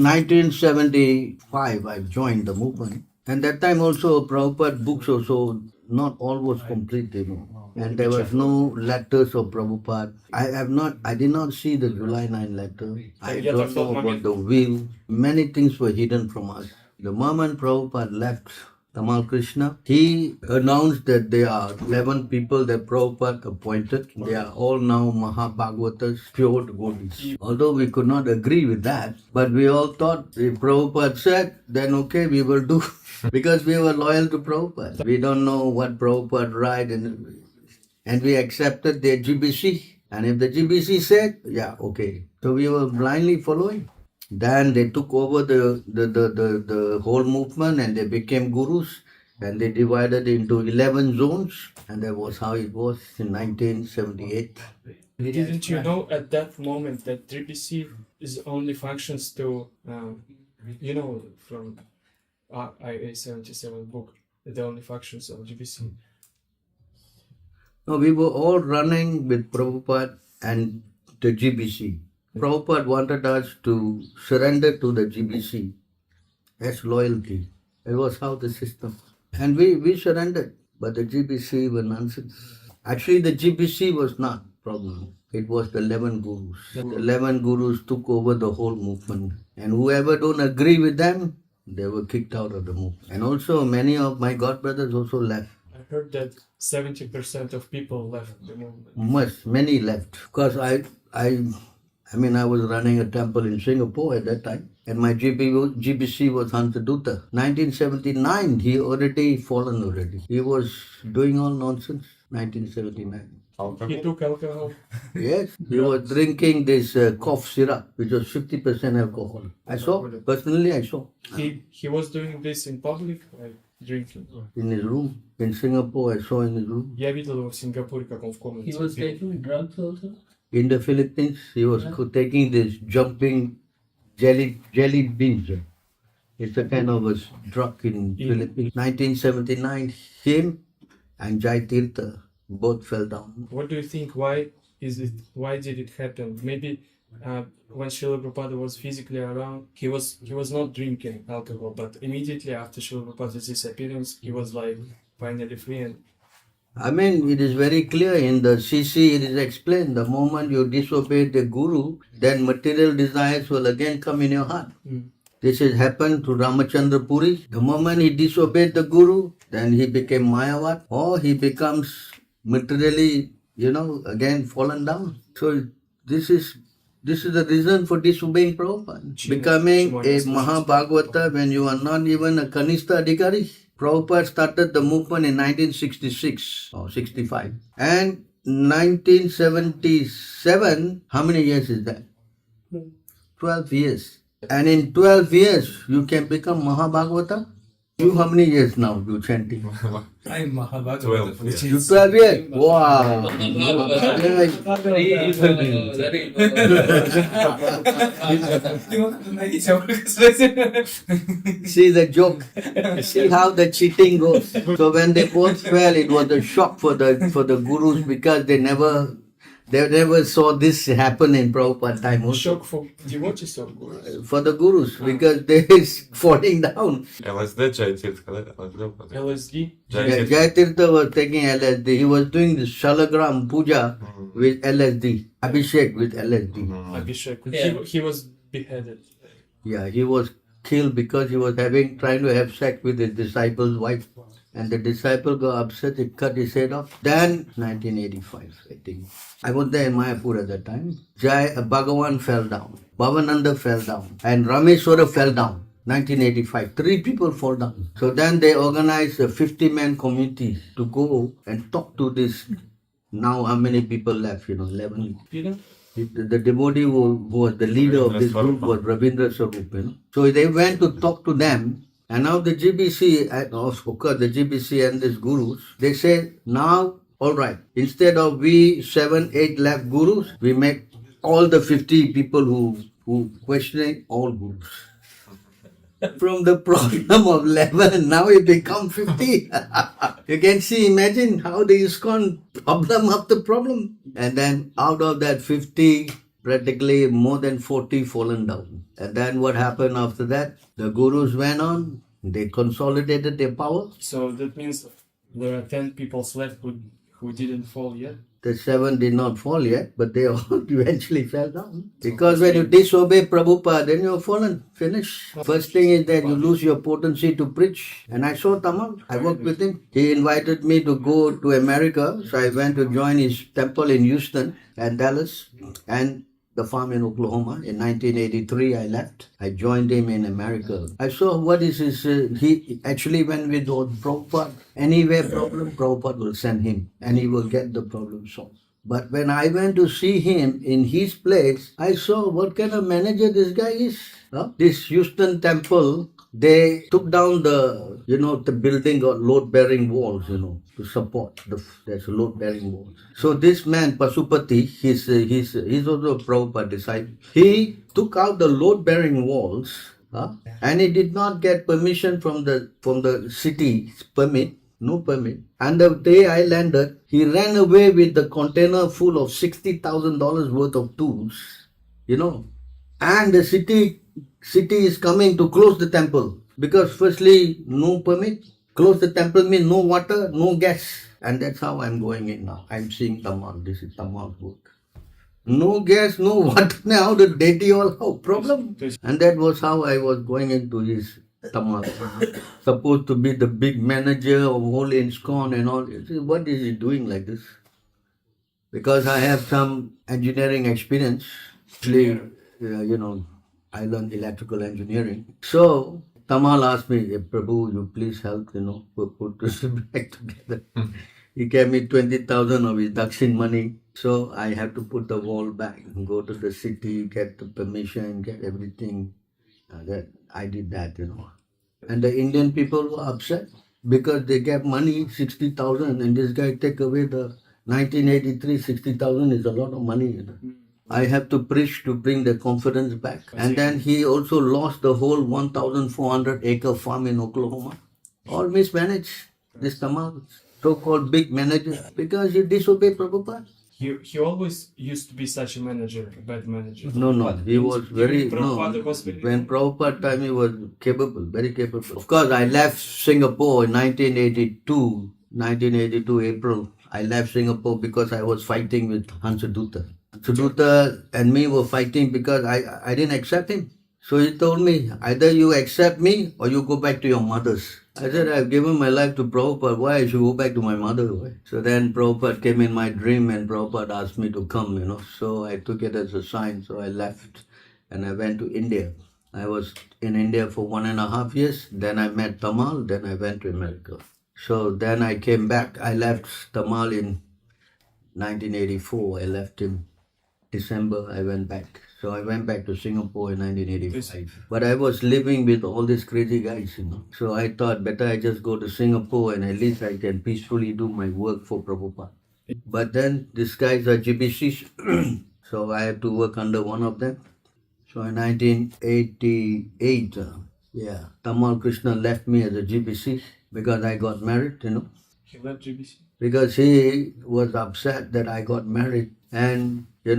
1975, I joined the movement. And that time also, Prabhupada books also, not all was complete, And there was no letters of Prabhupada. I did not see the July 9 letter. I don't know about the will. Many things were hidden from us. The moment Prabhupada left Tamal Krishna, he announced that there are 11 people that Prabhupada appointed. They are all now Mahabhagavatas, pure devotees. Although we could not agree with that, but we all thought if Prabhupada said, then okay, we will do. Because we were loyal to Prabhupada. We don't know what Prabhupada write, and we accepted their GBC. And if the GBC said, yeah, okay. So we were blindly following. Then they took over the whole movement and they became gurus, and they divided into 11 zones, and that was how it was in 1978. Didn't you know at that moment that GBC is only functions to, from IA-77 book, the only functions of GBC? No, we were all running with Prabhupada and the GBC. Prabhupada wanted us to surrender to the GBC as loyalty. It was how the system. And we surrendered, but the GBC were nonsense. Actually, the GBC was not problem. It was the 11 gurus. The 11 gurus took over the whole movement. And whoever don't agree with them, they were kicked out of the movement. And also, many of my godbrothers also left. I heard that 70% of people left the movement. Many left. Because I was running a temple in Singapore at that time, and my GBC was Hansaduta. 1979, he already fallen already. He was doing all nonsense. 1979. He took alcohol. Yes, he was drinking this cough syrup, which was 50% alcohol. Personally I saw. He was doing this in public, like drinking? In his room. In Singapore, I saw in his room. Я видел его в Сингапуре, как он в комнате. He was taking drugs also? In the Philippines, he was taking this jumping jelly beans. It's a kind of a drug in Philippines. 1979, him and Jai Tirtha both fell down. What do you think? Why did it happen? Maybe when Śrīla Prabhupāda was physically around, he was not drinking alcohol, but immediately after Śrīla Prabhupāda's disappearance, he was like finally free. And it is very clear in the CC, it is explained, the moment you disobey the Guru, then material desires will again come in your heart. This has happened to Ramachandra Puri. The moment he disobeyed the Guru, then he became Mayavad, or he becomes materially, again fallen down. So this is the reason for disobeying Prabhupada. Becoming a Mahabhagavata when you are not even a Kanishta Adhikari. Prabhupada started the movement in 1966 or 65. And 1977, how many years is that? 12 years. And in 12 years, you can become Mahabhagavata? You how many years now you chanting? I'm Mahabhagavata. 12 years? Wow! See the joke. See how the cheating goes. So when they both fell, it was a shock for the gurus because they never saw this happen in Prabhupada time. Shock for devotees of gurus. For the gurus, because they is falling down. LSD, Jai Tirtha. LSD? Jai Tirtha was taking LSD. He was doing the Shalagram Puja with LSD. Abhishek with LSD. Abhishek. Yeah. He was beheaded. Yeah, he was killed because he was trying to have sex with his disciple's wife. And the disciple got upset, he cut his head off. Then, 1985, I think. I was there in Mayapur at that time. Bhagavan fell down. Bhavananda fell down. And Rameshwara fell down. 1985. 3 people fall down. So then they organized a 50-man committee to go and talk to this. Now how many people left? 11. The devotee who was the leader of this group was Ravindra Sarup. So they went to talk to them. And now the GBC, of course, the GBC and these gurus, they say, now, all right, instead of we 7, 8 left gurus, we make all the 50 people who questioning all gurus. From the problem of 11, now it become 50. You can see, imagine how the ISKCON problem after problem. And then out of that 50, practically more than 40 fallen down. And then what happened after that? The gurus went on, they consolidated their power. So that means there are 10 people left who didn't fall yet. The 7 did not fall yet, but they all eventually fell down. Because when you disobey Prabhupada, then you're fallen, finished. First thing is that you lose your potency to preach. And I saw Tamal, I worked with him. He invited me to go to America, so I went to join his temple in Houston and Dallas and the farm in Oklahoma. In 1983, I left. I joined him in America. I saw what is his, he actually went with Prabhupada. Anywhere problem, Prabhupada will send him and he will get the problem solved. But when I went to see him in his place, I saw what kind of manager this guy is. This Houston temple, they took down the, the building got load-bearing walls, to support. There's load-bearing walls. So this man, Pasupati, he's also a Prabhupada disciple. He took out the load-bearing walls, and he did not get permission from the city's permit. No permit. And the day I landed, he ran away with the container full of $60,000 worth of tools, And the city is coming to close the temple. Because firstly, no permit. Close the temple means no water, no gas. And that's how I'm going in now. I'm seeing Tamal. This is Tamal's work. No gas, no water. Now the deity all out. Problem. And that was how I was going into his Tamal. Supposed to be the big manager of whole ISKCON and all. What is he doing like this? Because I have some engineering experience. Actually, I learned electrical engineering. So Tamal asked me, Prabhu, you please help, put this back together. He gave me 20,000 of his Dakshin money. So I have to put the wall back, go to the city, get the permission, get everything. I did that, And the Indian people were upset because they gave money, 60,000, and this guy take away the 1983, 60,000 is a lot of money, I have to preach to bring the confidence back. And then he also lost the whole 1,400 acre farm in Oklahoma. All mismanaged. This Tamal, so-called big manager, because he disobeyed Prabhupada. He always used to be such a manager, a bad manager. No, he was very, Prabhupada was very... When Prabhupada time, he was capable, very capable. Of course, I left Singapore in 1982 April. I left Singapore because I was fighting with Hansaduta. Hansaduta and me were fighting because I didn't accept him. So he told me, either you accept me or you go back to your mother's. I said, I've given my life to Prabhupada. Why I should go back to my mother? Why? So then Prabhupada came in my dream and Prabhupada asked me to come, So I took it as a sign. So I left and I went to India. I was in India for 1.5 years. Then I met Tamal. Then I went to America. So then I came back. I left Tamal in 1984. I left him December. I went back. So I went back to Singapore in 1985. But I was living with all these crazy guys, So I thought better I just go to Singapore and at least I can peacefully do my work for Prabhupada. But then these guys are GBCs. So I have to work under one of them. So in 1988, Tamal Krishna left me as a GBC because I got married, He left GBC? Because he was upset that I got married. And, he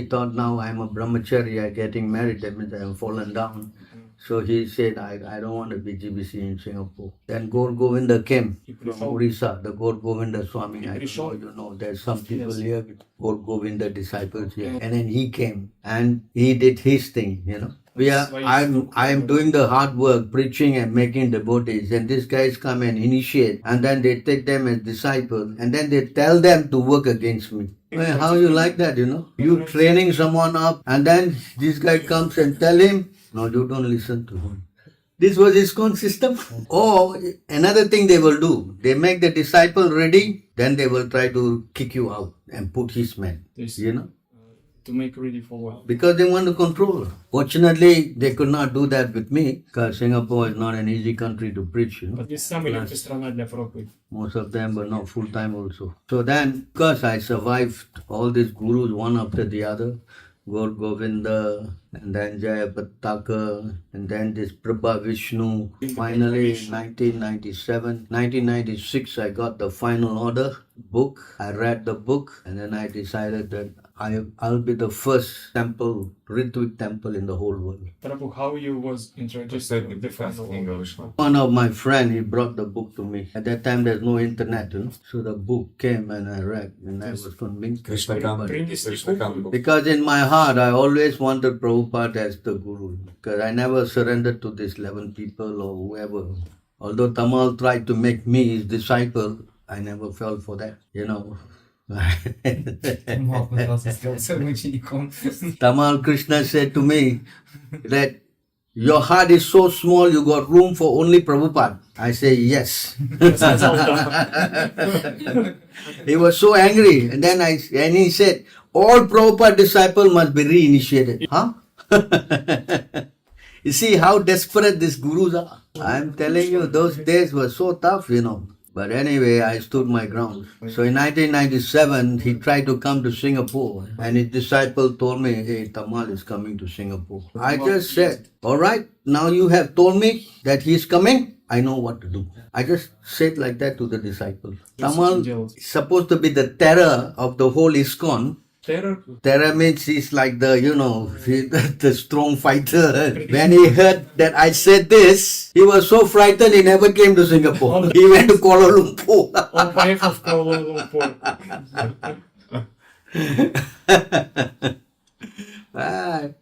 thought now I'm a brahmachari, I'm getting married, that means I'm fallen down. So he said, I don't want to be GBC in Singapore. Then Gaur Govinda came from Orissa, the Bhaktivedanta Swami. I don't know, there's some people here with Gaur Govinda disciples here. And then he came and he did his thing, I am doing the hard work, preaching and making devotees, and these guys come and initiate, and then they take them as disciples, and then they tell them to work against me. Well, how you like that, You training someone up, and then this guy comes and tell him, no, you don't listen to him. This was ISKCON system. Or another thing they will do, they make the disciple ready, then they will try to kick you out and put his man, To make ready for what? Because they want to control. Fortunately, they could not do that with me because Singapore is not an easy country to preach. But it's самая легкая страна для проповеди. Most of them were not full-time also. So then, because I survived all these gurus one after the other, Gaur Govinda, and then Jayapataka, and then this Prabha Vishnu. Finally, in 1996, I got the final order book. I read the book, and then I decided that I'll be the first temple, Ṛtvik temple in the whole world. Prabhu, how you was introduced to the final order? One of my friends, he brought the book to me. At that time, there's no internet, so the book came and I read, and I was convinced. Because in my heart, I always wanted Prabhupada as the Guru, because I never surrendered to these 11 people or whoever. Although Tamal tried to make me his disciple, I never fell for that, Tamal Krishna said to me that your heart is so small, you got room for only Prabhupada. I say yes. He was so angry, and then he said, all Prabhupada disciples must be reinitiated. Huh? You see how desperate these gurus are. I'm telling you, those days were so tough, But anyway, I stood my ground. So in 1997, he tried to come to Singapore, and his disciple told me, hey, Tamal is coming to Singapore. I just said, all right, now you have told me that he is coming, I know what to do. I just said like that to the disciple. Tamal is supposed to be the terror of the whole ISKCON. Terror means he's like the, the strong fighter. When he heard that I said this, he was so frightened he never came to Singapore. He went to Kuala Lumpur. On behalf of Kuala Lumpur.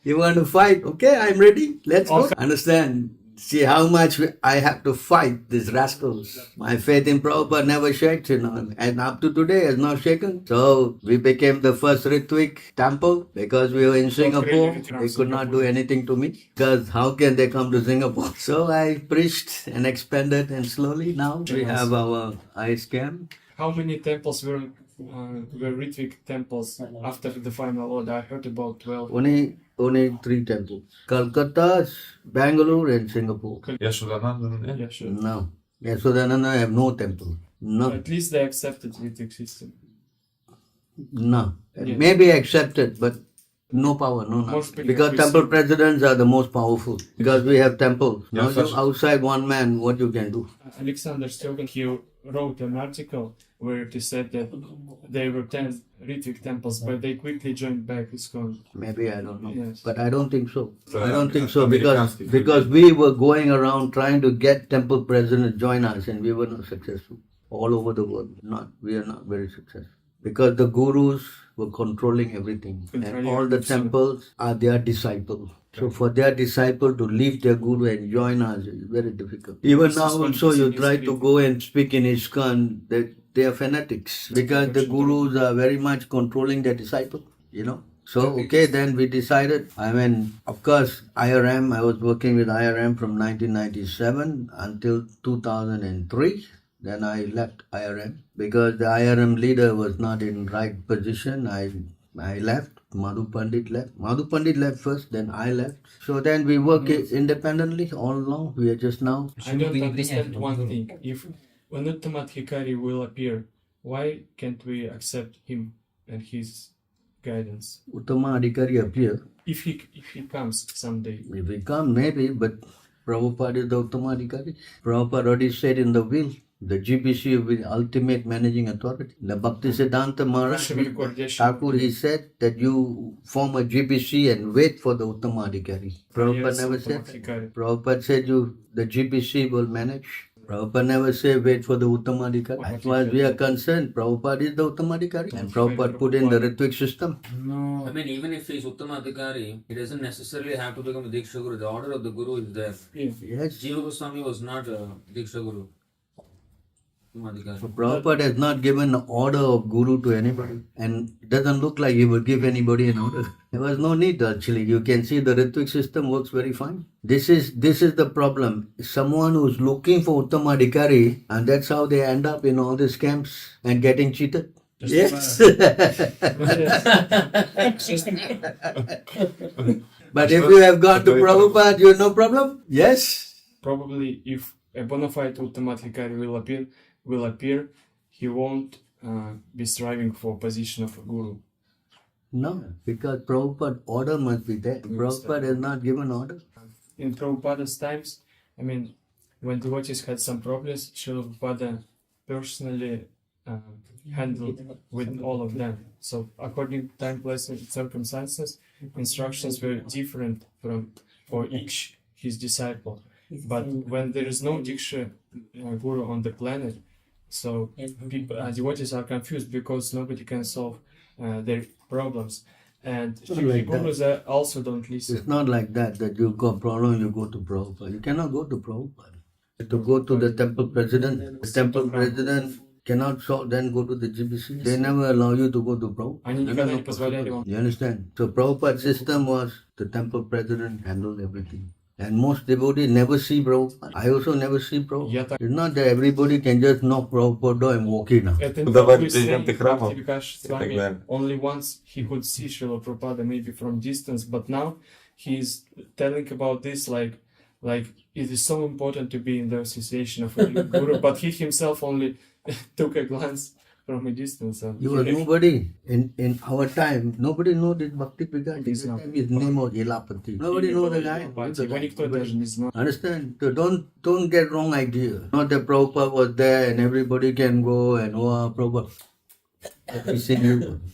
You want to fight? Okay, I'm ready. Let's go. Understand? See how much I have to fight these rascals. My faith in Prabhupada never shakes, and up to today has not shaken. So we became the first Ṛtvik temple because we were in Singapore. They could not do anything to me because how can they come to Singapore? So I preached and expanded, and slowly now we have our ISKM. How many temples were Ṛtvik temples after the final order? I heard about 12. Only 3 temples. Calcutta, Bangalore and Singapore. Yashodananda? No. Yashodananda have no temple. No. At least they accepted Ṛtvik system. No. Yeah. Maybe accepted, but no power, no nothing. Because temple presidents are the most powerful. Because we have temples. Now outside one man, what you can do? Alexander Strogan, he wrote an article where he said that there were 10 Ṛtvik temples, but they quickly joined back ISKCON. Maybe, I don't know. Yes. But I don't think so. I don't think so because we were going around trying to get temple presidents to join us, and we were not successful. All over the world, we are not very successful. Because the gurus were controlling everything. And all the temples are their disciples. So for their disciple to leave their guru and join us is very difficult. Even now also you try to go and speak in ISKCON, they are fanatics. Because the gurus are very much controlling their disciple, So, okay, then we decided, of course, IRM, I was working with IRM from 1997 until 2003. Then I left IRM because the IRM leader was not in right position. I left. Madhu Pandit left. Madhu Pandit left first, then I left. So then we work independently all along. We are just now. I don't understand one thing. If Uttamadhikari will appear, why can't we accept him and his guidance? Uttamadhikari appear. If he comes someday. If he comes, maybe, but Prabhupada is the Uttamadhikari. Prabhupada already said in the will. The GBC will be the ultimate managing authority. The Bhaktivedanta Maharaj Thakur, he said that you form a GBC and wait for the Uttamadhikari. Prabhupada never said. Prabhupada said the GBC will manage. Prabhupada never said wait for the Uttamadhikari. As far as we are concerned, Prabhupada is the Uttamadhikari. And Prabhupada put in the Ṛtvik system. No. Even if he is Uttamadhikari, he doesn't necessarily have to become a dīkṣā-guru. The order of the guru is there. Yes. Jiva Goswami was not a dīkṣā-guru. So Prabhupada has not given an order of guru to anybody, and it doesn't look like he would give anybody an order. There was no need actually. You can see the Ṛtvik system works very fine. This is the problem. Someone who's looking for Uttamadhikari, and that's how they end up in all these camps and getting cheated. Yes. But if you have gone to Prabhupada, you have no problem? Yes. Probably if a bona fide Uttamadhikari will appear, he won't be striving for position of a guru. No, because Prabhupada order must be there. Prabhupada has not given order. In Prabhupada's times, when devotees had some problems, Śrīla Prabhupāda personally handled with all of them. So according to time, place, and circumstances, instructions were different for each his disciple. But when there is no dīkṣā-guru on the planet, so people, devotees are confused because nobody can solve their problems. And like gurus also don't listen. It's not like that you got problem, you go to Prabhupada. You cannot go to Prabhupada. To go to the temple president, the temple president cannot solve, then go to the GBC. They never allow you to go to Prabhupada. You understand? So Prabhupada's system was the temple president handled everything. And most devotees never see Prabhupada. I also never see Prabhupada. It's not that everybody can just knock Prabhupada door and walk in. Only once he could see Śrīla Prabhupāda maybe from distance, but now he's telling about this like it is so important to be in the association of a guru, but he himself only took a glance from a distance. You were nobody. In our time, nobody knows this Bhaktivedanta. His name was Elapati. Nobody knows the guy. Understand? So don't get wrong idea. Not that Prabhupada was there and everybody can go and Prabhupada.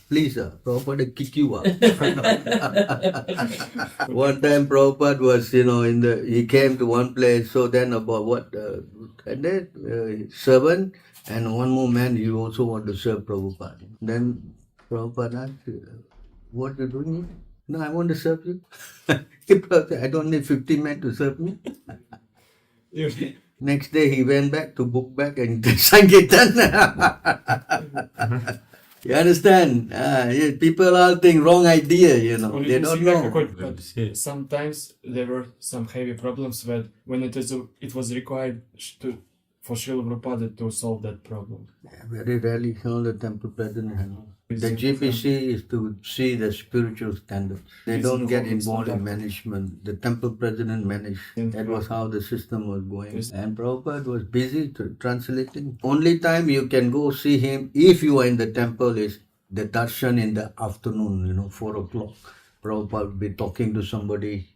Please, sir, Prabhupada kick you out. One time Prabhupada was, he came to one place, so then about servant and one more man, you also want to serve Prabhupada. Then Prabhupada asked, what are you doing here? No, I want to serve you. I don't need 50 men to serve me. Next day he went back to book back and Sankirtan. You understand? People all think wrong idea, They don't know. Sometimes there were some heavy problems when it was required for Śrīla Prabhupāda to solve that problem. Very rarely all the temple president handle. The GPC is to see the spiritual standards. They don't get involved in management. The temple president managed. That was how the system was going. And Prabhupada was busy translating. Only time you can go see him if you are in the temple is the darshan in the afternoon, 4 o'clock. Prabhupada will be talking to somebody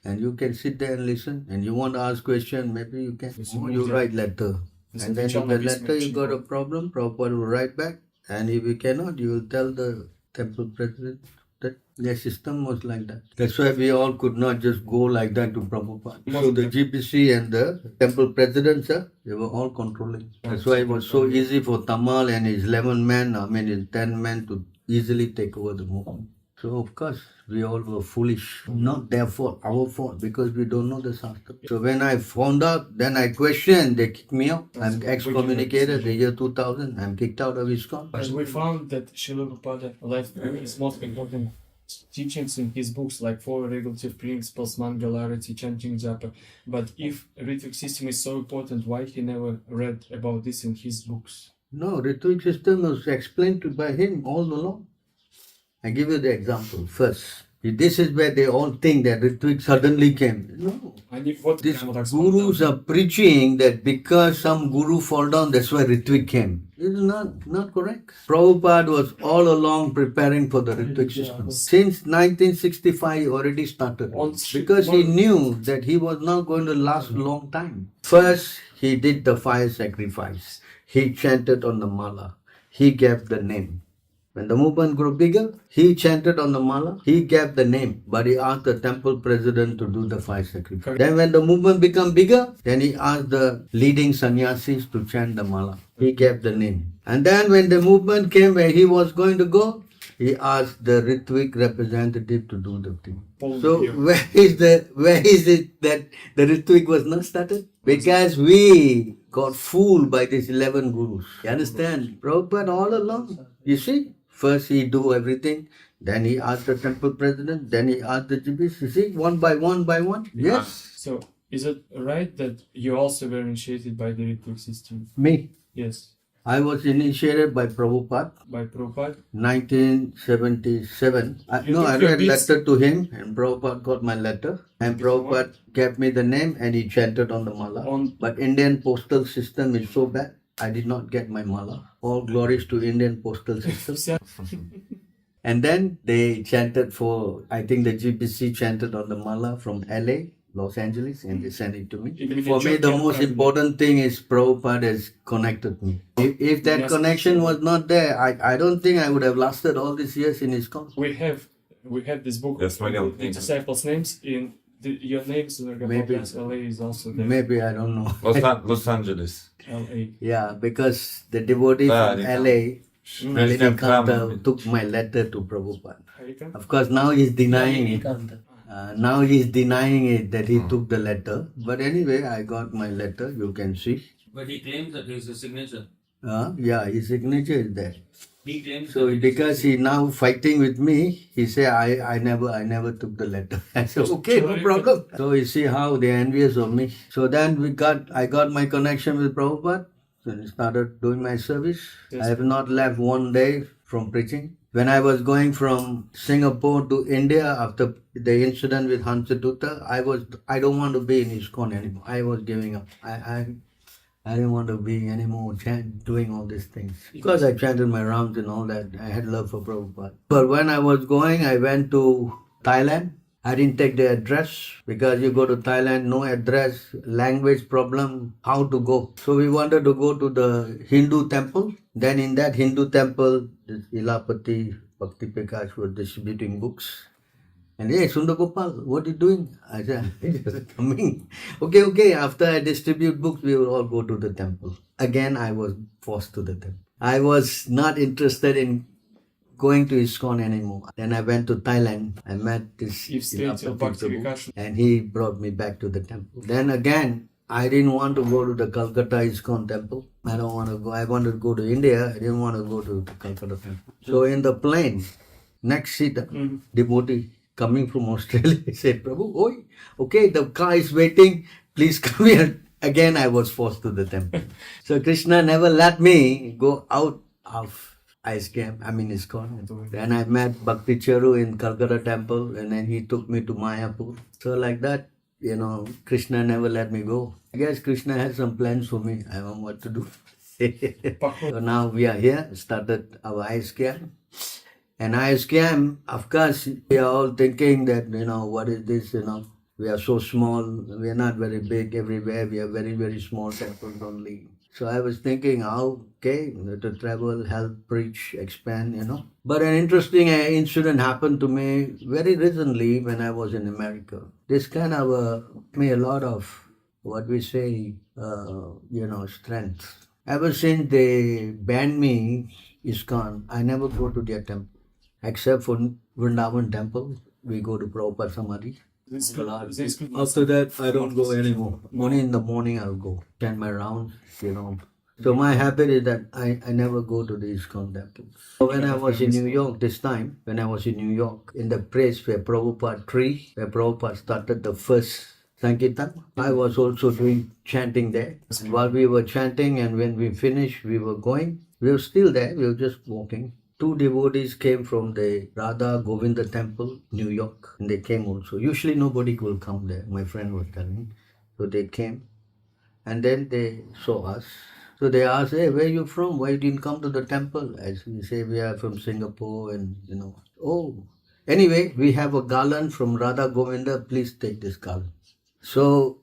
and you can sit there and listen. And you want to ask question, maybe you can. Or you write letter. And then in the letter you got a problem, Prabhupada will write back. And if you cannot, you will tell the temple president that their system was like that. That's why we all could not just go like that to Prabhupada. So the GPC and the temple presidents, they were all controlling. That's why it was so easy for Tamal and his 11 men, his 10 men to easily take over the movement. So of course, we all were foolish. Not their fault, our fault, because we don't know the shastra. So when I found out, then I questioned, they kicked me out. I'm excommunicated the year 2000. I'm kicked out of ISKCON. And we found that Śrīla Prabhupāda left his most important teachings in his books, like 4 regulative principles, Mangalarati, chanting japa. But if Ṛtvik system is so important, why he never read about this in his books? No, Ṛtvik system was explained by him all along. I give you the example first. This is where they all think that Ṛtvik suddenly came. No. These gurus are preaching that because some guru fall down, that's why Ṛtvik came. This is not correct. Prabhupada was all along preparing for the Ṛtvik system. Since 1965, he already started. Because he knew that he was not going to last a long time. First, he did the fire sacrifice. He chanted on the mala. He gave the name. When the movement grew bigger, he chanted on the mala, he gave the name, but he asked the temple president to do the fire sacrifice. Then when the movement became bigger, then he asked the leading sannyasis to chant the mala. He gave the name. And then when the movement came where he was going to go, he asked the Ṛtvik representative to do the thing. So where is it that the Ṛtvik was not started? Because we got fooled by these 11 gurus. You understand? Prabhupada all along. You see? First he do everything, then he asked the temple president, then he asked the GPs. You see, one by one. Yes. So, is it right that you also were initiated by the Ṛtvik system? Me? Yes. I was initiated by Prabhupada. By Prabhupada? 1977. I read letter to him and Prabhupada got my letter. And Prabhupada gave me the name and he chanted on the mala. But Indian postal system is so bad. I did not get my mala. All glories to Indian postal system. And then they chanted I think the GPC chanted on the mala from LA. Los Angeles, and they sent it to me. Even For if me, you the can't most find it. important thing is Prabhupada has connected me. If that Yes. connection was not there, I don't think I would have lasted all these years in ISKCON. We have this book, Yes, William. the disciples' names in your names in Maybe. LA is also there. Maybe, I don't know. Los Angeles. LA. Yeah, because the devotee Ah, from Rita. LA, President Kanta, Trump. took my letter to Prabhupada. Harika? Of course, now he's denying it. Now he's denying it that he took the letter. But anyway, I got my letter, you can see. But he claims that it's his signature. Yeah, his signature is there. He claims So that it is because he now fighting with me, he say I never took the letter. I said okay, no problem. So you see how they are envious of me. So then I got my connection with Prabhupada. So I started doing my service. Yes. I have not left one day from preaching. When I was going from Singapore to India after the incident with Hansaduta, I don't want to be in ISKCON anymore. I was giving up. I didn't want to be anymore doing all these things. Because I chanted my rounds and all that, I had love for Prabhupada. But when I was going, I went to Thailand. I didn't take the address because you go to Thailand, no address, language problem, how to go. So we wanted to go to the Hindu temple. Then in that Hindu temple, this Ilapati Bhakti Prakash was distributing books. And hey, Sundar Gopāl, what are you doing? I said, I'm just coming. Okay. After I distribute books, we will all go to the temple. Again, I was forced to the temple. I was not interested in going to ISKCON anymore. Then I went to Thailand. I met this You've stayed till Bhakti Prabhu, Vikash. and he brought me back to the temple. Then again, I didn't want to go to the Calcutta ISKCON temple. I don't want to go. I wanted to go to India. I didn't want to go to the Calcutta temple. So in the plane, next seat, devotee coming from Australia, he said, Prabhu, oi, okay, the car is waiting. Please come here. Again, I was forced to the temple. So Krishna never let me go out of ISKCON. Then I met Bhakti Charu in Calcutta temple, and then he took me to Mayapur. So like that, Krishna never let me go. I guess Krishna had some plans for me. I don't know what to do. So now we are here, started our ISKM. And ISKM, of course, we are all thinking that, what is this, we are so small, we are not very big everywhere, we are very, very small temples only. So I was thinking, to travel, help, preach, expand, But an interesting incident happened to me very recently when I was in America. This kind of me a lot of, what we say, strength. Ever since they banned me, ISKCON, I never go to their temple. Except for Vrindavan temple, we go to Prabhupada Samadhi. After that, I don't go anymore. Only in the morning I'll go, chant my rounds, So my habit is that I never go to the ISKCON temple. So when I was in New York this time, in the place where Prabhupada started the first Sankirtan, I was also doing chanting there. While we were chanting and when we finished, we were going. We were still there, we were just walking. 2 devotees came from the Radha Govinda temple, New York, and they came also. Usually nobody will come there, my friend was telling. So they came, and then they saw us. So they asked, hey, where are you from? Why you didn't come to the temple? As we say, we are from Singapore, and Oh, anyway, we have a garland from Radha Govinda, please take this garland. So,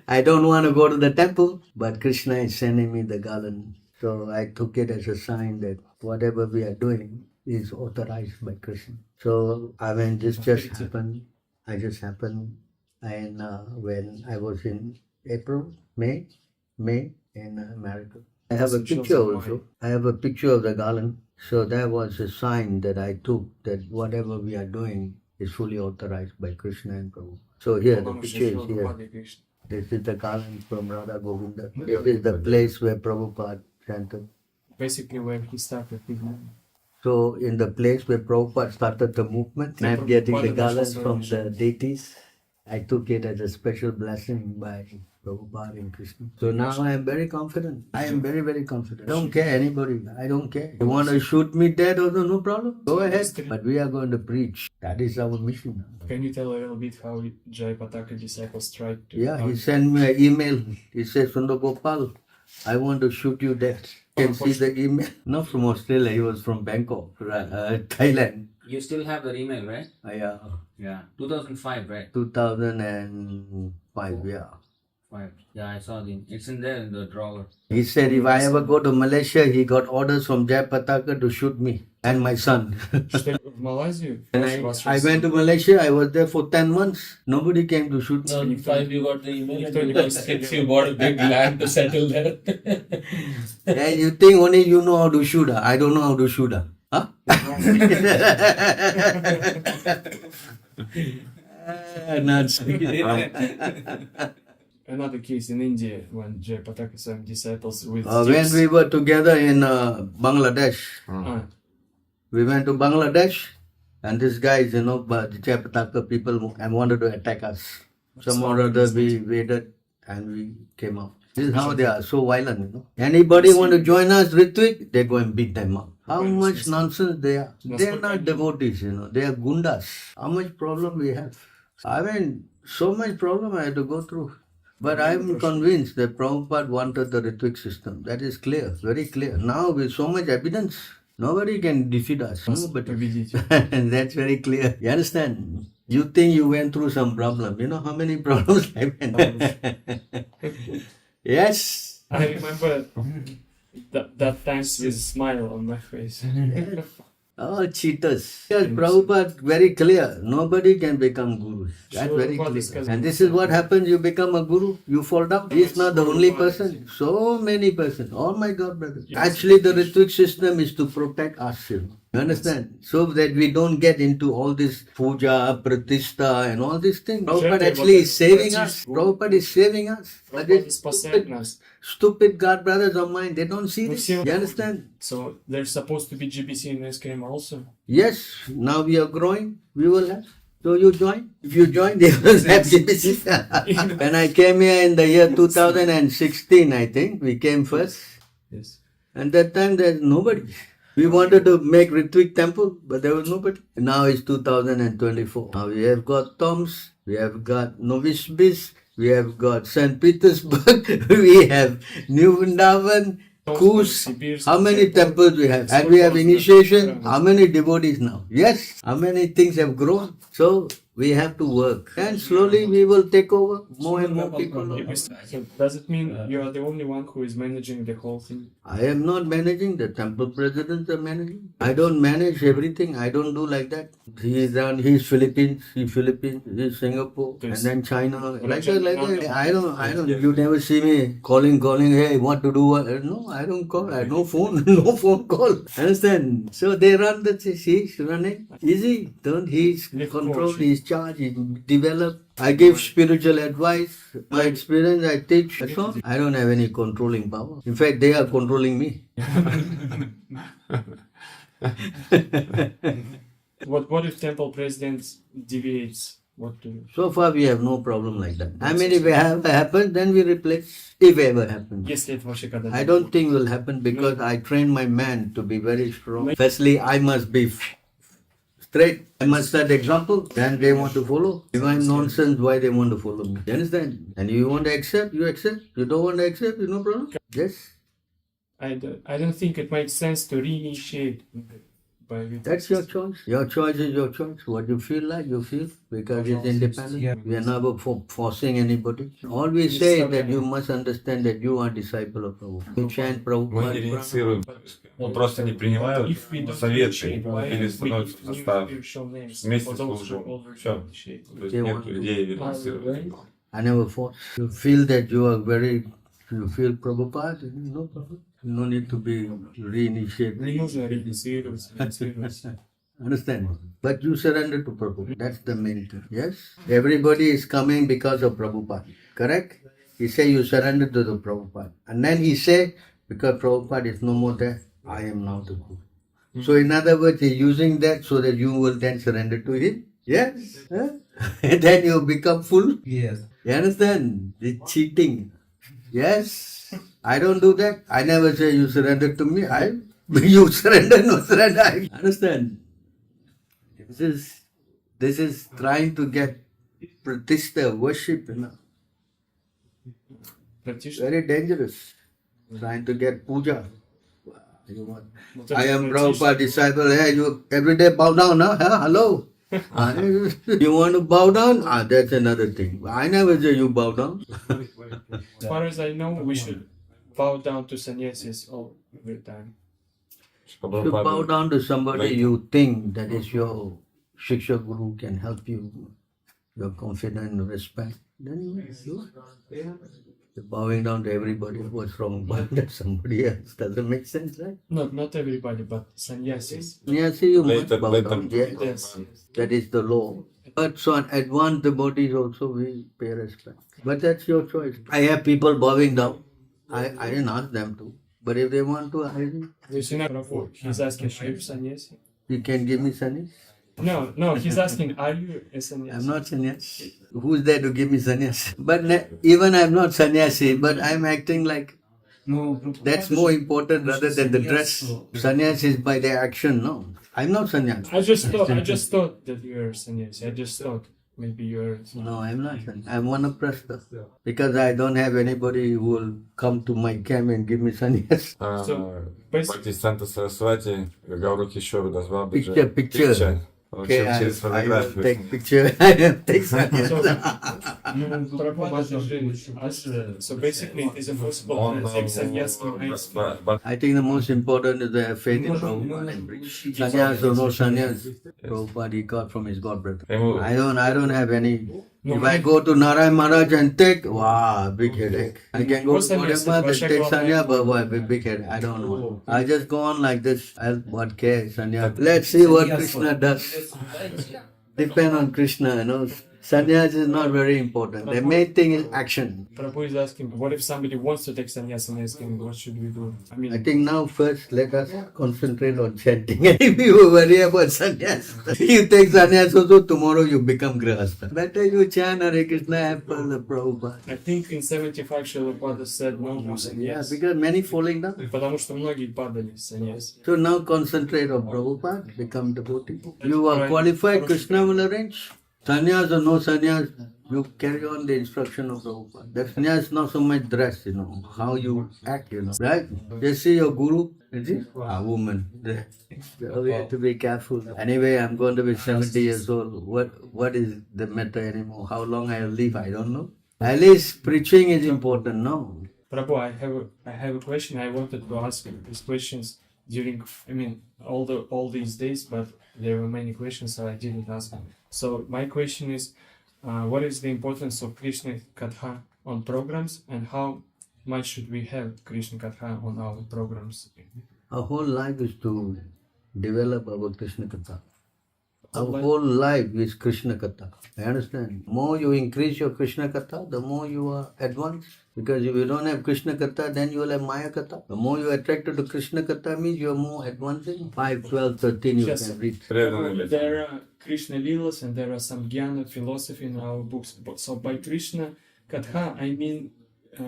I don't want to go to the temple, but Krishna is sending me the garland. So I took it as a sign that whatever we are doing is authorized by Krishna. So this just happened. And when I was in May in America. I have a picture also. I have a picture of the garland. So that was a sign that I took that whatever we are doing is fully authorized by Krishna and Prabhu. So here, the picture is here. This is the garland from Radha Govinda. This is the place where Prabhupada chanted. Basically where he started his movement. So in the place where Prabhupada started the movement, I'm getting the garland from the deities. I took it as a special blessing by Prabhupada and Krishna. So now I am very confident. I am very, very confident. I don't care anybody. I don't care. You want to shoot me dead also, no problem. Go ahead. But we are going to preach. That is our mission. Can you tell a little bit how Jai Pataka disciples tried to... Yeah, he sent me an email. He said, Sundar Gopāl, I want to shoot you dead. You can see the email. Not from Australia, he was from Bangkok, Thailand. You still have the email, right? Yeah, Yeah. 2005, right? 2005, yeah. 5. Yeah, I saw the. It's in there in the drawer. He said if I ever go to Malaysia, he got orders from Jayapataka to shoot me and my son. Что в Малайзию? And I went to Malaysia, I was there for 10 months. Nobody came to shoot me. In 5 you got the email Никто не and you bought a big land to settle there. And you think only you know how to shoot? I don't know how to shoot. Huh? Nuts. Another case in India when Jayapataka Swami disciples with When we were together in Bangladesh, we went to Bangladesh, and these guys, the Jayapataka people wanted to attack us. Some or other we waited and we came out. This is how they are, so violent, Anybody want to join us, Ritvik, they go and beat them up. How much nonsense they are. They are not devotees, they are gundas. How much problem we have. I mean, so much problem I had to go through. But I am convinced that Prabhupada wanted the Ṛtvik system. That is clear, very clear. Now with so much evidence, nobody can defeat us. But that's very clear. You understand? You think you went through some problem. You know how many problems I went? Yes. I remember that times with a smile on my face. All cheaters. Yes, Prabhupada, very clear. Nobody can become guru. That's very clear. And this is what happens. You become a guru, you fall down. He is not the only person. So many persons. Oh my God, brother. Actually, the Ṛtvik system is to protect us. You understand? So that we don't get into all this puja, pratishta and all these things. Prabhupada actually is saving us. Prabhupada is saving us. But it's stupid God brothers of mine, they don't see this. You understand? So there's supposed to be GBC in ISKM also? Yes, now we are growing, we will have. So you join. If you join, they will have GBC. When I came here in the year 2016, I think, we came first. Yes. And that time there's nobody. We wanted to make Ṛtvik temple, but there was nobody. Now it's 2024. Now we have got Toms, we have got Novishbis, we have got St. Petersburg, we have New Vrindavan, Kūsh. How many temples we have? And we have initiation. How many devotees now? Yes. How many things have grown? So we have to work. And slowly we will take over. More and more people. So does it mean you are the only one who is managing the whole thing? I am not managing. The temple presidents are managing. I don't manage everything. I don't do like that. He's Philippines, he's Singapore, and then China. Like that. I don't. You never see me calling, hey, what to do? No, I don't call. I no phone, no phone call. Understand? So they run the, he's running. Easy. He's control, he's charge, he develop. I give spiritual advice. My experience, I teach. That's all. I don't have any controlling power. In fact, they are controlling me. What if temple president deviates? What do you? So far, we have no problem like that. I mean, if it happens, then we replace. If it ever happens. Yes, I don't think will happen because I train my man to be very strong. Firstly, I must be straight. I must set example. Then they want to follow. If I'm nonsense, why they want to follow me? You understand? And you want to accept, you accept. You don't want to accept, no problem. Yes. I don't think it makes sense to reinitiate. That's your choice. Your choice is your choice. What you feel like, you feel. Because it's independent. We are never forcing anybody. All we say is that you must understand that you are disciple of Prabhupada. You chant Мы Prabhupada. инициируем, просто не принимают советы или становятся в состав. Вместе служим. Все. То есть нет идеи инициировать. I never force. You feel that you are you feel Prabhupada, no problem. No need to be reinitiated. Не нужно реинициировать. Understand? But you surrender to Prabhupada. That's the main thing. Yes? Everybody is coming because of Prabhupada. Correct? He say you surrender to the Prabhupada. And then he say, because Prabhupada is no more there, I am now the Guru. So in other words, he's using that so that you will then surrender to him. Yes? And then you become full. Yes. You understand? It's cheating. Yes? I don't do that. I never say you surrender to me. You surrender, no surrender. I understand? This is trying to get pratishta, worship, Very dangerous. Trying to get puja. You want? Вот I это am вот Prabhupada тише. disciple. Hey, you every day bow down, huh? Hello. You want to bow down? That's another thing. I never say you bow down. As far as I know, we should bow down to sannyasis all the time. Чтобы You bow Prabhupada down to somebody Right. you think that is your Shiksha Guru can help you, your confident respect. Then you you're bowing down to everybody. What's wrong about that? Somebody else. Doesn't make sense, right? Not everybody, but sannyasis. Yes, you must later, bow later, down. Yes. Yes. That is the law. But so on advanced devotees also we pay respect. But that's your choice. I have people bowing down. I didn't ask them to. But if they want to, He's asking, are you sannyasi? you can give me sannyas. No, he's asking, are you a sannyasi? I'm not sannyasi. Who's there to give me sannyas? But even I'm not sannyasi, but I'm acting like that's more important rather than the dress. Sannyas is by their action, no. I'm not sannyasi. I just thought that you were sannyasi. I just thought maybe you're. No, I'm not sannyasi. I'm one of Prasta. Because I don't have anybody who will come to my camp and give me sannyas. Bhaktivedanta Saraswati, Gauruk еще назвал бы же Picture. Okay, Получил через I will фотографию. take picture. I will take sannyas. So basically, it is impossible Он to take sannyas in high school. I think the most important is to have faith in Prabhupada and preach. Sannyas or no sannyas, Prabhupada he got from his god brother. Ему I don't have any. If I go to Narayan Maharaj and take, wow, big headache. I can go to Kodema and take sanya, but why, big headache. I don't know. I just go on like this. What care, sanya? Let's see what Krishna does. Depend on Krishna, you know. Sannyas is not very important. The main thing is action. Prabhu is asking, what if somebody wants to take sannyas and asking, what should we do? I mean, I think now first let us concentrate on chanting. If you worry about sannyas, you take sannyas also, tomorrow you become grihastha. Better you chant Hare Krishna, apple the Prabhupada. I think in 75 Śrīla Prabhupāda said no to Yeah, sannyas. because many falling down. Потому что многие падали с саньяс. So now concentrate on Prabhupada, become devotee. You are qualified, Krishna will arrange. Sannyas or no sannyas, you carry on the instruction of Prabhupada. The sannyas is not so much dress, you know, how you act, you know, right? You see your guru, is it? A woman. So we have to be careful. Anyway, I'm going to be 70 years old. What is the matter anymore? How long I'll live, I don't know. At least preaching is important, no? Prabhu, I have a question. I wanted to ask these questions during, all these days, but there were many questions, so I didn't ask them. So my question is, what is the importance of Krishna katha on programs, and how much should we have Krishna katha on our programs? Our whole life is to develop our Krishna katha. Our whole life is Krishna katha. I understand. More you increase your Krishna katha, the more you are advanced. Because if you don't have Krishna katha, then you will have Maya katha. The more you are attracted to Krishna katha means you are more advancing. 5, 12, 13 you Yes. can read. There are Krishna Lilas and there are some Jnana philosophy in our books. So by Krishna katha, I mean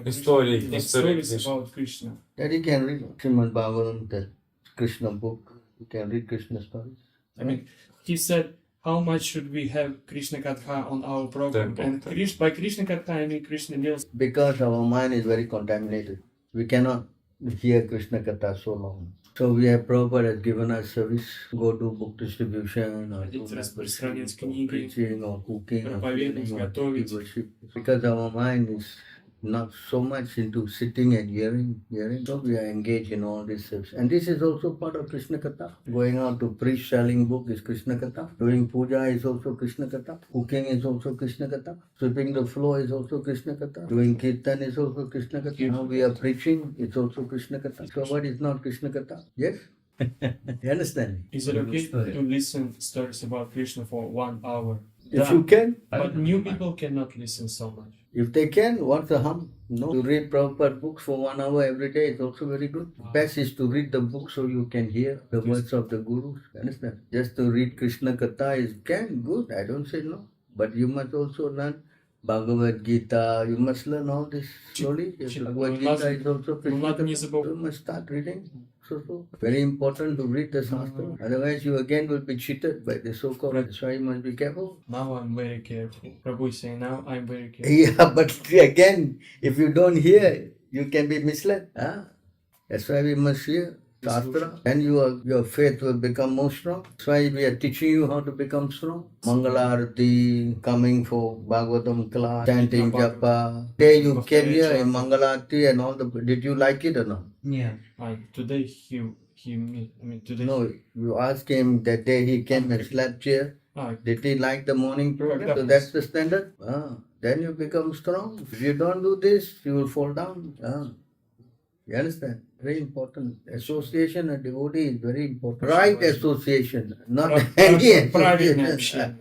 Stories about Krishna. That you can read. Srimad Bhagavatam, the Krishna book. You can read Krishna stories. I mean, he said, how much should we have Krishna katha on our program? And by Krishna katha, I mean Krishna Lilas. Because our mind is very contaminated. We cannot hear Krishna katha so long. So we have Prabhupada has given us service, go to book distribution or do Распространять книги, preaching or cooking or проповедовать, cleaning or готовить. worship. Because our mind is not so much into sitting and hearing. So we are engaged in all this service. And this is also part of Krishna katha. Going out to preach, selling book is Krishna katha. Doing puja is also Krishna katha. Cooking is also Krishna katha. Sweeping the floor is also Krishna katha. Doing kirtan is also Krishna katha. Now we are preaching, it's also Krishna katha. So what is not Krishna katha? Yes? You understand? Is it okay to listen stories about Krishna for 1 hour? If you can. But new people cannot listen so much. If they can, what's the harm? No. To read Prabhupada books for 1 hour every day is also very good. Best is to read the book so you can hear the words of the Gurus. Understand? Just to read Krishna Katha is good. I don't say no. But you must also learn Bhagavad Gita. You must learn all this slowly. Bhagavad Gita is also Krishna Katha. You must start reading. So very important to read the shastra. Otherwise you again will be cheated by the so-called. That's why you must be careful. Now I'm very careful. Prabhu is saying, now I'm very careful. Yeah, but again, if you don't hear, you can be misled. That's why we must hear. shastra, then your faith will become more strong. That's why we are teaching you how to become strong. Mangalarati, coming for Bhagavatam class, chanting japa. Today you came here in Mangalarati and all the. Did you like it or not? Yeah. Today today. No, you asked him that day he came and slept here. Did he like the morning program? So that's the standard. Then you become strong. If you don't do this, you will fall down. You understand? Very important. Association and devotee is very important. Right association, not any association.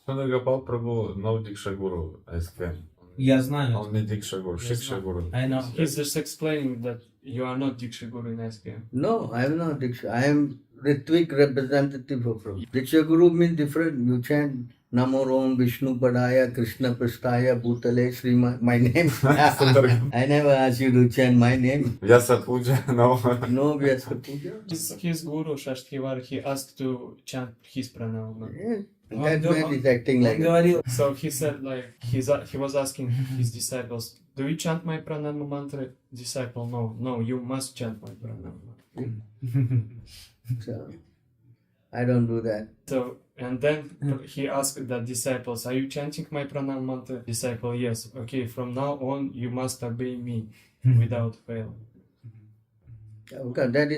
Sundar Gopāl Prabhu, no dīkṣā-guru, ISKM. Я знаю. Он не dīkṣā-guru, shiksha-guru. I know. He's just explaining that you are not dīkṣā-guru in ISKM. No, I am not Diksha. I am Ṛtvik representative of Prabhu. Diksha-guru means different. You chant Namo Rom Vishnu Padaya Krishna Prasthaya Bhutale Sri my name. I never asked you to chant my name. Vyasa puja, no. No Vyasa puja. His guru Shashtrivar, he asked to chant his pranama. Yes. That man is acting like that. So he said, like, he was asking his disciples, do you chant my pranama mantra? Disciple, no, you must chant my pranama. So, I don't do that. So, and then he asked the disciples, are you chanting my pranama mantra? Disciple, yes. Okay, from now on, you must obey me without fail. Okay, that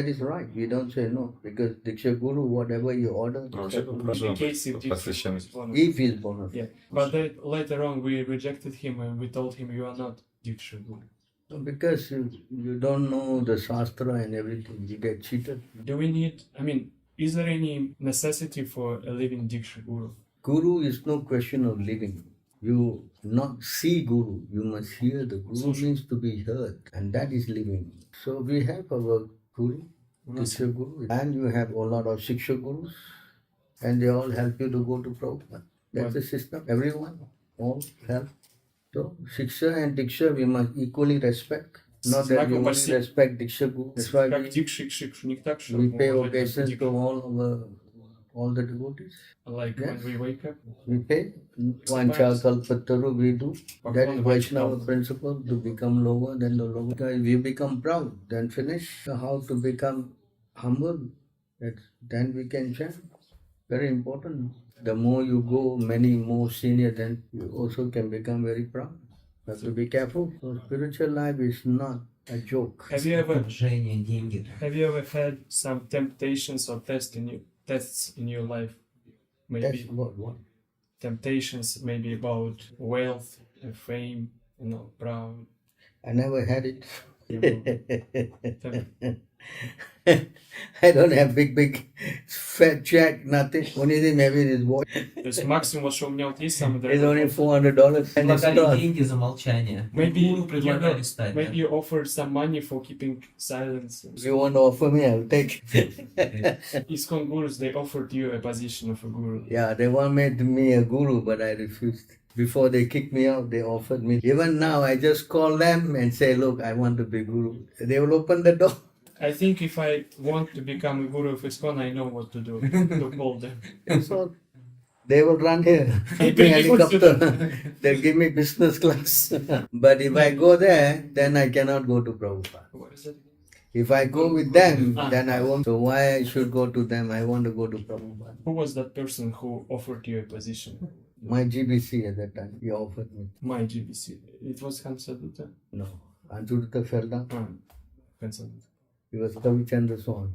is right. We don't say no because Diksha Guru, whatever you order, In case if if he's born of yeah. But then later on, we rejected him and we told him, you are not Diksha Guru. Because you don't know the shastra and everything, you get cheated. Do we need, is there any necessity for a living Diksha Guru? Guru is no question of living. You not see Guru, you must hear the Guru. Means to be heard, and that is living. So we have our Guru, Diksha Guru, and you have a lot of Shiksha Gurus, and they all help you to go to Prabhupada. That's the system. Everyone, all help. So Shiksha and Diksha we must equally respect. Not that we only respect Diksha Guru. That's why we pay obeisance to all the devotees. Like Yes. when we wake up. We pay. Vancha kalpataru we do. That is Vaishnava principle, to become lower than the lower. Because we become proud, then finish. How to become humble, then we can chant. Very important. The more you go, many more senior, then you also can become very proud. You have to be careful. So spiritual life is not a joke. Have you ever Отношения, деньги. had some temptations or tests in your life? That's Maybe what? temptations, maybe about wealth and fame, proud. I never had it. Temp- I don't have big fat check, nothing. Only thing maybe is watch. То есть максимум, что у меня вот есть самый It's only дорогой. $400 and it's Предлагали not. деньги за молчание. Maybe Гуру предлагали стать. maybe you offered some money for keeping silence. If you want to offer me, I'll take. ISKCON gurus, they offered you a position of a guru. Yeah, they wanted me a guru, but I refused. Before they kicked me out, they offered me. Even now, I just call them and say, look, I want to be guru. They will open the door. I think if I want to become a guru of ISKCON, I know what to do. To call them. So they will run here, keeping helicopter. They'll give me business class. But if I go there, then I cannot go to Prabhupada. What is it? If I go with them, then I won't. So why I should go to them? I want to go to Prabhupada. Who was that person who offered you a position? My GBC at that time, he offered me. My GBC. It was Hansaduta. No. Hansaduta fell down. Hansaduta. He was Kavichandra Swami.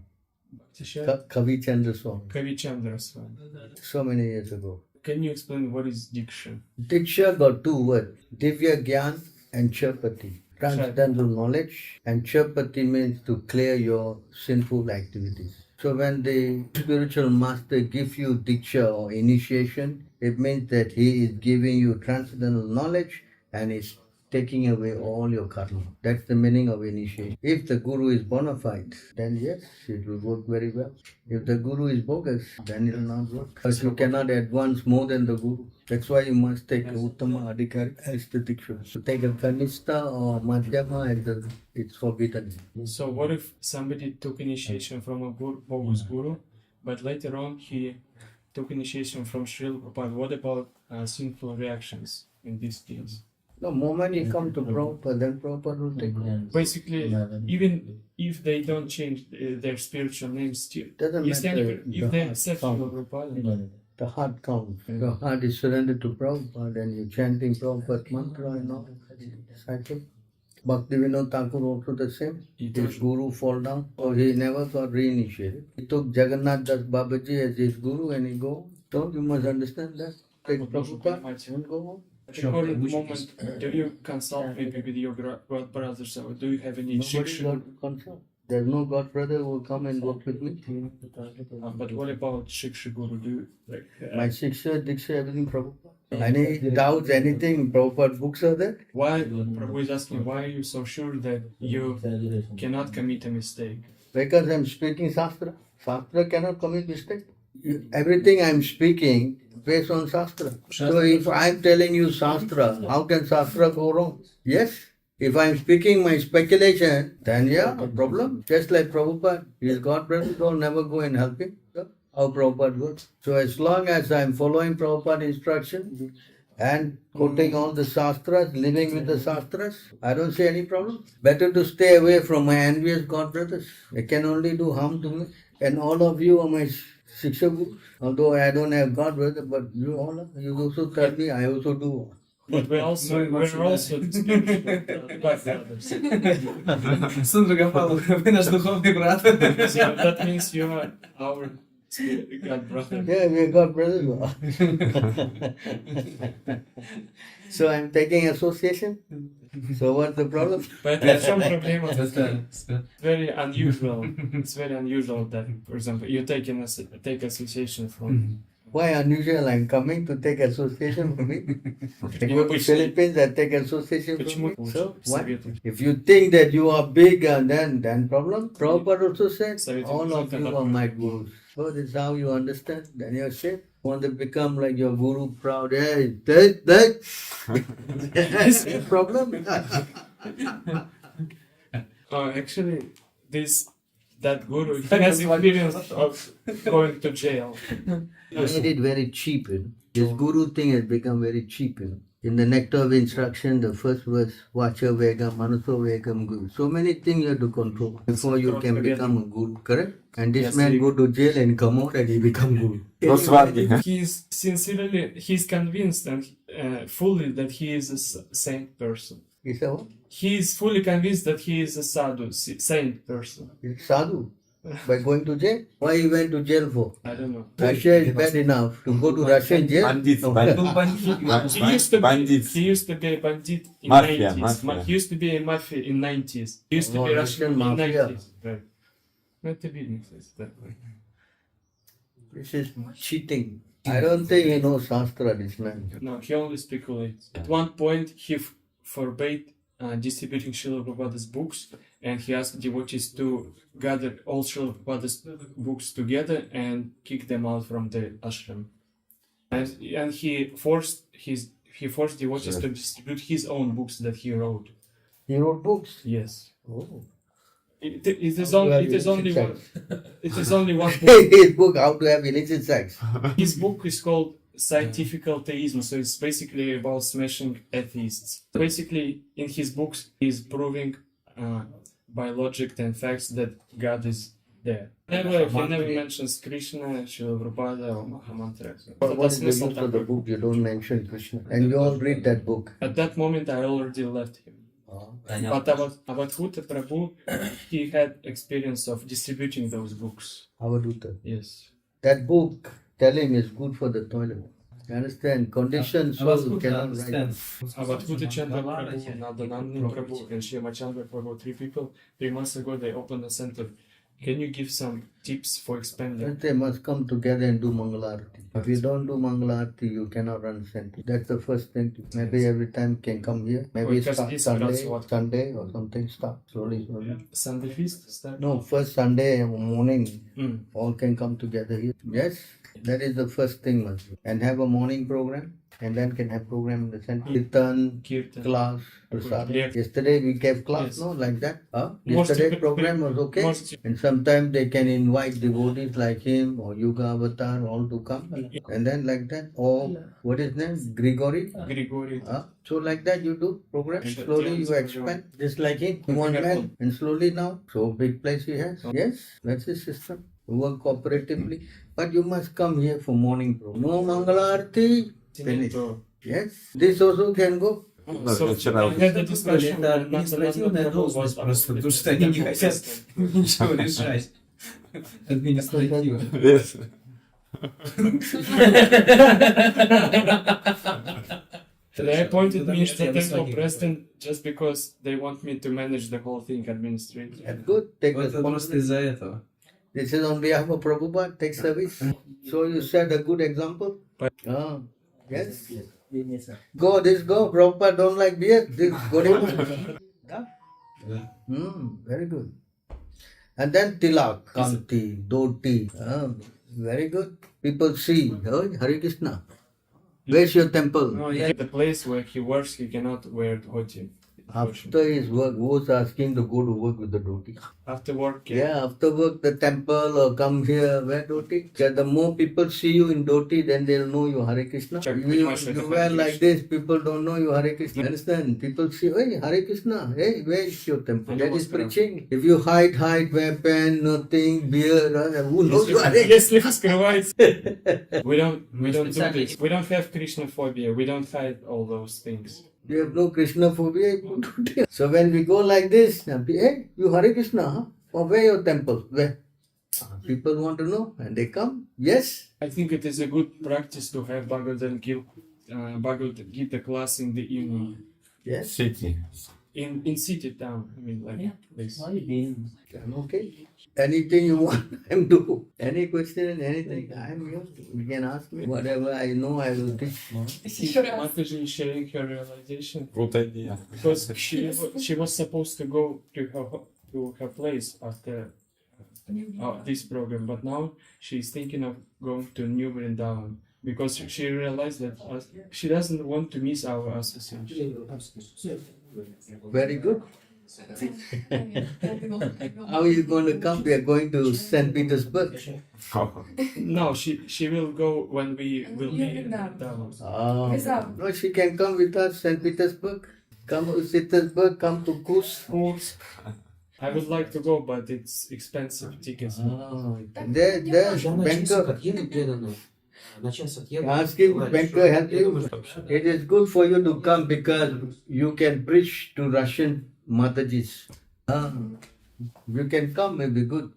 Kavichandra Swami. Kavichandra Swami. So many years ago. Can you explain what is Diksha? Diksha got two words. Divya Gyan and Chapati. Transcendental knowledge. And Chapati means to clear your sinful activities. So when the spiritual master gives you Diksha or initiation, it means that he is giving you transcendental knowledge and is taking away all your karma. That's the meaning of initiation. If the guru is bona fide, then yes, it will work very well. If the guru is bogus, then it will not work. Because you cannot advance more than the guru. That's why you must take Uttama Adhikari as the Diksha. So take a Kanishta or Madhyama and it's forbidden. So what if somebody took initiation from a Bogus guru, but later on he took initiation from Śrīla Prabhupāda? What about sinful reactions in this case? The moment you come to Prabhupada, then Prabhupada will take over. Basically, even if they don't change their spiritual names, still, Doesn't if matter. they accept Prabhupada, The heart counts. Your heart is surrendered to Prabhupada and you're chanting Prabhupada's mantra and all. Cycle. Bhaktivedanta Thakur also the same. His guru fall down. So he never got reinitiated. He took Jagannath Das Babaji as his guru and he go. So you must understand that. Take Prabhupada and go home. at the current moment, do you consult maybe with your god brothers, or do you have any Nobody shiksha? got to consult. There's no God brother who will come and work with me. But what about shiksha guru? Do you, My shiksha, dīkṣā, everything Prabhupada. Any doubts, anything, Prabhupada books are there. why Prabhu is asking, why are you so sure that you cannot commit a mistake? Because I'm speaking Shastra. Shastra cannot commit mistake. Everything I'm speaking based on Shastra. So if I'm telling you Shastra, how can Shastra go wrong? Yes. If I'm speaking my speculation, then yeah, no problem. Just like Prabhupada, his God brothers will never go and help him. So how Prabhupada works. So as long as I'm following Prabhupada instruction and quoting all the Shastras, living with the Shastras, I don't see any problem. Better to stay away from my envious God brothers. They can only do harm to me. And all of you are my Shiksha-gurus. Although I don't have God brother, but you all are. You also tell me, I also do. But we're also spiritual godfathers. Sundar Gopāl, ви наш духовний брат. So that means you are our god brother. Yeah, we are God brothers. So I'm taking association. So what's the problem? But there's some problem. It's very unusual. It's very unusual that, for example, you take association from. Why unusual? I'm coming to take association from me. I go to Philippines, I take association from me. So what? If you think that you are big, then problem. Prabhupada also said, all of you are my gurus. So this is how you understand. Then you're safe. Want to become like your guru, proud. Hey, that. Problem. Actually, that guru has experience of going to jail. He made it very cheap. His guru thing has become very cheap. In the nectar of instruction, the first verse, Vacha Vegam, Manaso Vegam Guru. So many things you have to control before you can become a guru, correct? And this man go to jail and come out and he become guru. He's convinced and fully that he is a saint person. He said what? He is fully convinced that he is a sadhu, saint person. He's sadhu. By going to jail? Why he went to jail for? I don't know. Russia is bad enough to go to Russian jail. Bandit. He used to be a bandit in Mafia, 90s. mafia. He used to be a mafia in 90s. He used to be Russian in mafia. 90s. Right. Not the business is that way. This is cheating. I don't think he knows Shastra, this man. No, he only speculates. At one point, he forbade distributing Śrīla Prabhupāda's books, and he asked devotees to gather all Śrīla Prabhupāda's books together and kick them out from the ashram. And he forced devotees to distribute his own books that he wrote. He wrote books? Yes. Oh. It is only one book. His book, How to Have Illicit Sex. His book is called Scientific Theism, so it's basically about smashing atheists. Basically, in his books, he's proving by logic and facts that God is there. He never mentions Krishna, Śrīla Prabhupāda, or Mahamantra. But what is the use of the book? You don't mention Krishna. And you all read that book. At that moment, I already left him. But about Huta Prabhu, he had experience of distributing those books. Hansaduta. Yes. That book, tell him, is good for the toilet. You understand? Conditioned soul cannot write. About Huta Chandra Prabhu, Nadananda Prabhu, and Shema Chandra Prabhu, 3 people, 3 months ago, they opened a center. Can you give some tips for expanding? They must come together and do Mangalarti. If you don't do Mangalarti, you cannot run center. That's the first thing. Maybe every time can come here. Maybe start Sunday or something. Start slowly. Sunday feast start? No, first Sunday morning. All can come together here. Yes, that is the first thing. And have a morning program. and then can have program in the center. Kirtan, Kirtan. class, prasad. Yeah. Yesterday we gave class, Yes. no, like that. Most Yesterday people- program was okay. most- And sometimes they can invite devotees like him or Yuga Avatar all to come. And then like that. Or what is name? Grigory. Grigori. So like that you do program. And Slowly you expand. Just like him. One man. And slowly now. So big place he has. Yes. That's his system. Work cooperatively. But you must come here for morning program. No Mangalarti. Finish. Yes. This also can go. So, вчера I had a discussion Это with административная another должность was просто, about потому что они не хотят system. ничего решать. Административа. They appointed me as Потому что я temple высокий. president just because they want me to manage the whole thing administratively. That's good. Take Это просто responsibility. из-за этого. This is on behalf of Prabhupada. Take service. So you set a good example. But- Yes. Go, go. Prabhupada don't like beer. This go. Yeah? Very good. And then tilak, kanti, dhoti. Very good. People see, oh, Hare Krishna. Where's your temple? No, yeah. The place where he works, he cannot wear dhoti. After his work, who's asking to go to work with the dhoti? After work, Yeah, after work, the temple or come here, wear dhoti. Because the more people see you in dhoti, then they'll know you Hare Krishna. Check You, pretty much with you the wear foundation. like this, people don't know you Hare Krishna. Understand? People say, hey, Hare Krishna, hey, where is your temple? And That is what's the- preaching. If you hide, wear pen, nothing, beer, who knows you Hare Krishna? Если скрывается. We don't do this. We don't have Krishna phobia. We don't hide all those things. You have no Krishna phobia. You put dhoti. So when we go like this, hey, you Hare Krishna, huh? Or where your temple? Where? People want to know and they come. Yes. I think it is a good practice to have Bhagavad Gita class in the evening. Yes. Сети. In city town. I mean, like this. I'm okay. Anything you want, I'm do. Any question, anything, I'm here. You can ask me. Whatever I know, I will teach. Mataji is sharing her realization Крутая идея. because she was supposed to go to her place after this program, but now she's thinking of going to New Vrindavan because she realized that she doesn't want to miss our association. Very good. How are you going to come? We are going to St. Petersburg. No, she will go when we will be in Vrindavan. No, she can come with us, St. Petersburg. Come to Petersburg, come to Kurs. I would like to go, but it's expensive tickets. There, banker. Ask him, banker help you. It is good for you to come because you can preach to Russian Matajis. You can come, maybe good.